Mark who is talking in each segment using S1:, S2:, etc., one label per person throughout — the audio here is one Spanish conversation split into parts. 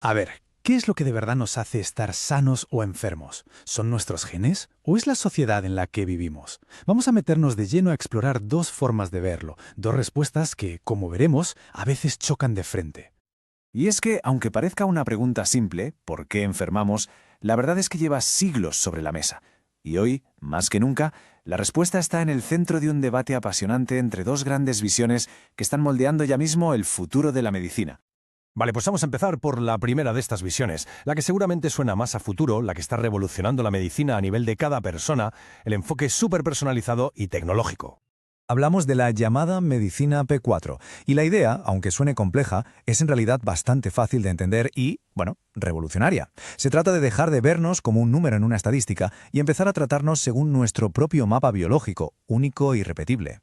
S1: A ver, ¿qué es lo que de verdad nos hace estar sanos o enfermos? ¿Son nuestros genes o es la sociedad en la que vivimos? Vamos a meternos de lleno a explorar dos formas de verlo, dos respuestas que, como veremos, a veces chocan de frente.
S2: Y es que, aunque parezca una pregunta simple, ¿por qué enfermamos?, la verdad es que lleva siglos sobre la mesa. Y hoy, más que nunca, la respuesta está en el centro de un debate apasionante entre dos grandes visiones que están moldeando ya mismo el futuro de la medicina.
S3: Vale, pues vamos a empezar por la primera de estas visiones, la que seguramente suena más a futuro, la que está revolucionando la medicina a nivel de cada persona, el enfoque súper-personalizado y tecnológico.
S4: Hablamos de la llamada medicina P4, y la idea, aunque suene compleja, es en realidad bastante fácil de entender y, bueno, revolucionaria. Se trata de dejar de vernos como un número en una estadística y empezar a tratarnos según nuestro propio mapa biológico, único y repetible.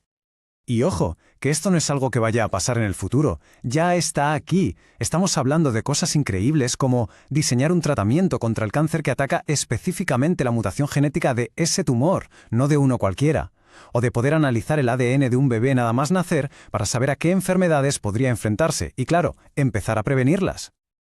S2: Y ojo, que esto no es algo que vaya a pasar en el futuro, ya está aquí. Estamos hablando de cosas increíbles como diseñar un tratamiento contra el cáncer que ataca específicamente la mutación genética de ese tumor, no de uno cualquiera. O de poder analizar el ADN de un bebé nada más nacer para saber a qué enfermedades podría enfrentarse y, claro, empezar a prevenirlas.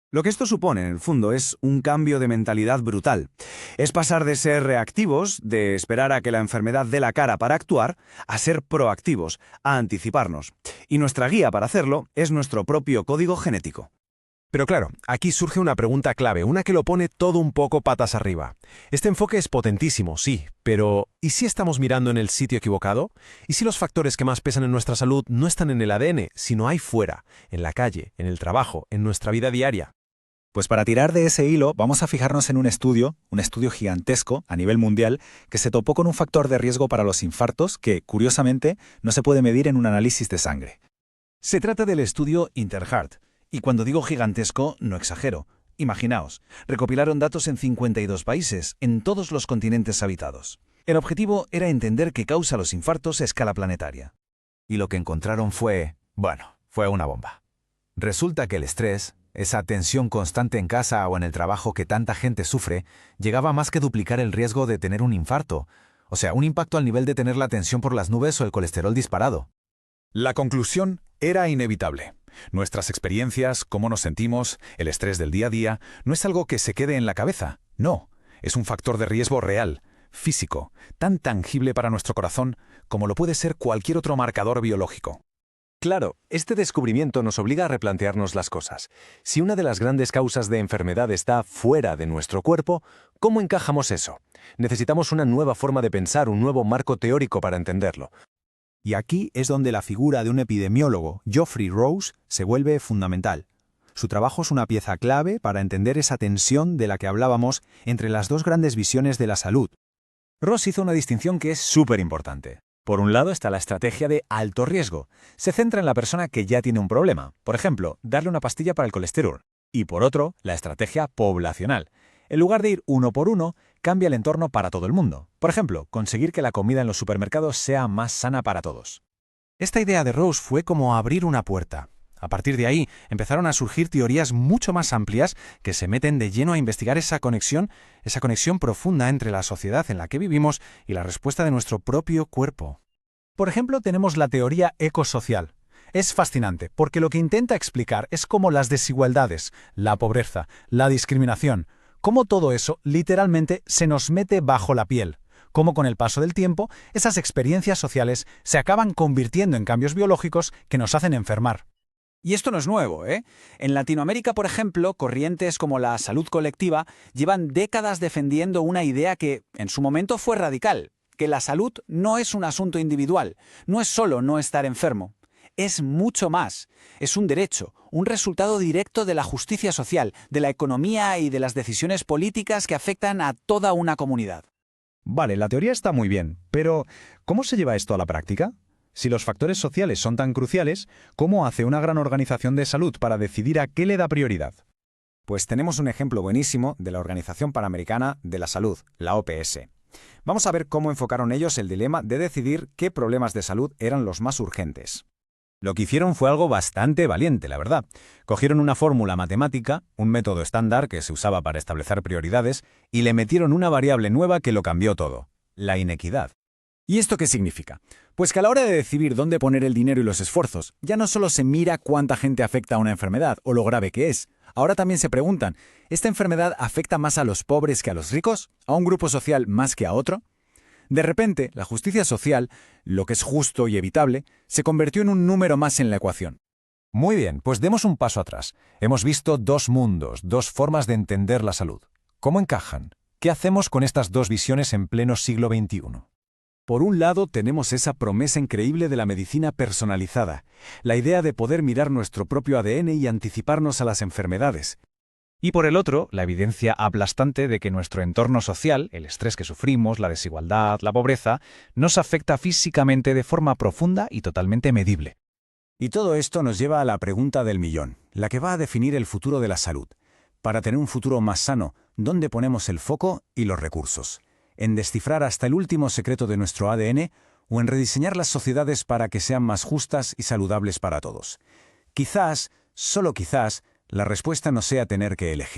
S5: Lo que esto supone, en el fondo, es un cambio de mentalidad brutal. Es pasar de ser reactivos, de esperar a que la enfermedad dé la cara para actuar, a ser proactivos, a anticiparnos. Y nuestra guía para hacerlo es nuestro propio código genético.
S3: Pero claro, aquí surge una pregunta clave, una que lo pone todo un poco patas arriba. Este enfoque es potentísimo, sí, pero ¿y si estamos mirando en el sitio equivocado? ¿Y si los factores que más pesan en nuestra salud no están en el ADN, sino ahí fuera, en la calle, en el trabajo, en nuestra vida diaria?
S4: Pues para tirar de ese hilo, vamos a fijarnos en un estudio gigantesco a nivel mundial, que se topó con un factor de riesgo para los infartos que, curiosamente, no se puede medir en un análisis de sangre.
S5: Se trata del estudio InterHeart. Y cuando digo gigantesco, no exagero. Imaginaos, recopilaron datos en 52 países, en todos los continentes habitados. El objetivo era entender qué causa los infartos a escala planetaria.
S2: Y lo que encontraron fue una bomba. Resulta que el estrés, esa tensión constante en casa o en el trabajo que tanta gente sufre, llegaba a más que duplicar el riesgo de tener un infarto. O sea, un impacto al nivel de tener la tensión por las nubes o el colesterol disparado.
S6: La conclusión era inevitable. Nuestras experiencias, cómo nos sentimos, el estrés del día a día, no es algo que se quede en la cabeza. No, es un factor de riesgo real, físico, tan tangible para nuestro corazón como lo puede ser cualquier otro marcador biológico.
S3: Claro, este descubrimiento nos obliga a replantearnos las cosas. Si una de las grandes causas de enfermedad está fuera de nuestro cuerpo, ¿cómo encajamos eso? Necesitamos una nueva forma de pensar, un nuevo marco teórico para entenderlo.
S4: Y aquí es donde la figura de un epidemiólogo, Geoffrey Rose, se vuelve fundamental. Su trabajo es una pieza clave para entender esa tensión de la que hablábamos entre las dos grandes visiones de la salud.
S5: Ross hizo una distinción que es súper importante. Por un lado está la estrategia de alto riesgo. Se centra en la persona que ya tiene un problema, por ejemplo, darle una pastilla para el colesterol. Y por otro, la estrategia poblacional. En lugar de ir uno por uno, cambia el entorno para todo el mundo. Por ejemplo, conseguir que la comida en los supermercados sea más sana para todos.
S4: Esta idea de Rose fue como abrir una puerta. A partir de ahí empezaron a surgir teorías mucho más amplias que se meten de lleno a investigar esa conexión profunda entre la sociedad en la que vivimos y la respuesta de nuestro propio cuerpo. Por ejemplo, tenemos la teoría ecosocial. Es fascinante porque lo que intenta explicar es cómo las desigualdades, la pobreza, la discriminación, cómo todo eso literalmente se nos mete bajo la piel. Cómo con el paso del tiempo, esas experiencias sociales se acaban convirtiendo en cambios biológicos que nos hacen enfermar.
S7: Y esto no es nuevo, ¿eh? En Latinoamérica, por ejemplo, corrientes como la salud colectiva llevan décadas defendiendo una idea que, en su momento, fue radical, que la salud no es un asunto individual, no es solo no estar enfermo. Es mucho más. Es un derecho, un resultado directo de la justicia social, de la economía y de las decisiones políticas que afectan a toda una comunidad.
S5: Vale, la teoría está muy bien, pero ¿cómo se lleva esto a la práctica? Si los factores sociales son tan cruciales, ¿cómo hace una gran organización de salud para decidir a qué le da prioridad?
S2: Pues tenemos un ejemplo buenísimo de la Organización Panamericana de la Salud, la OPS. Vamos a ver cómo enfocaron ellos el dilema de decidir qué problemas de salud eran los más urgentes.
S4: Lo que hicieron fue algo bastante valiente, la verdad. Cogieron una fórmula matemática, un método estándar que se usaba para establecer prioridades, y le metieron una variable nueva que lo cambió todo: la inequidad.
S2: ¿Y esto qué significa? Pues que a la hora de decidir dónde poner el dinero y los esfuerzos, ya no solo se mira cuánta gente afecta a una enfermedad o lo grave que es.
S5: Ahora también se preguntan, ¿esta enfermedad afecta más a los pobres que a los ricos? ¿A un grupo social más que a otro? De repente, la justicia social, lo que es justo y evitable, se convirtió en un número más en la ecuación.
S2: Muy bien, pues demos un paso atrás. Hemos visto dos mundos, dos formas de entender la salud. ¿Cómo encajan? ¿Qué hacemos con estas dos visiones en pleno siglo XXI?
S5: Por un lado, tenemos esa promesa increíble de la medicina personalizada, la idea de poder mirar nuestro propio ADN y anticiparnos a las enfermedades.
S8: Y por el otro, la evidencia aplastante de que nuestro entorno social, el estrés que sufrimos, la desigualdad, la pobreza, nos afecta físicamente de forma profunda y totalmente medible.
S2: Y todo esto nos lleva a la pregunta del millón, la que va a definir el futuro de la salud. Para tener un futuro más sano, ¿dónde ponemos el foco y los recursos? ¿En descifrar hasta el último secreto de nuestro ADN o en rediseñar las sociedades para que sean más justas y saludables para todos? Quizás, solo quizás, la respuesta no sea tener que elegir.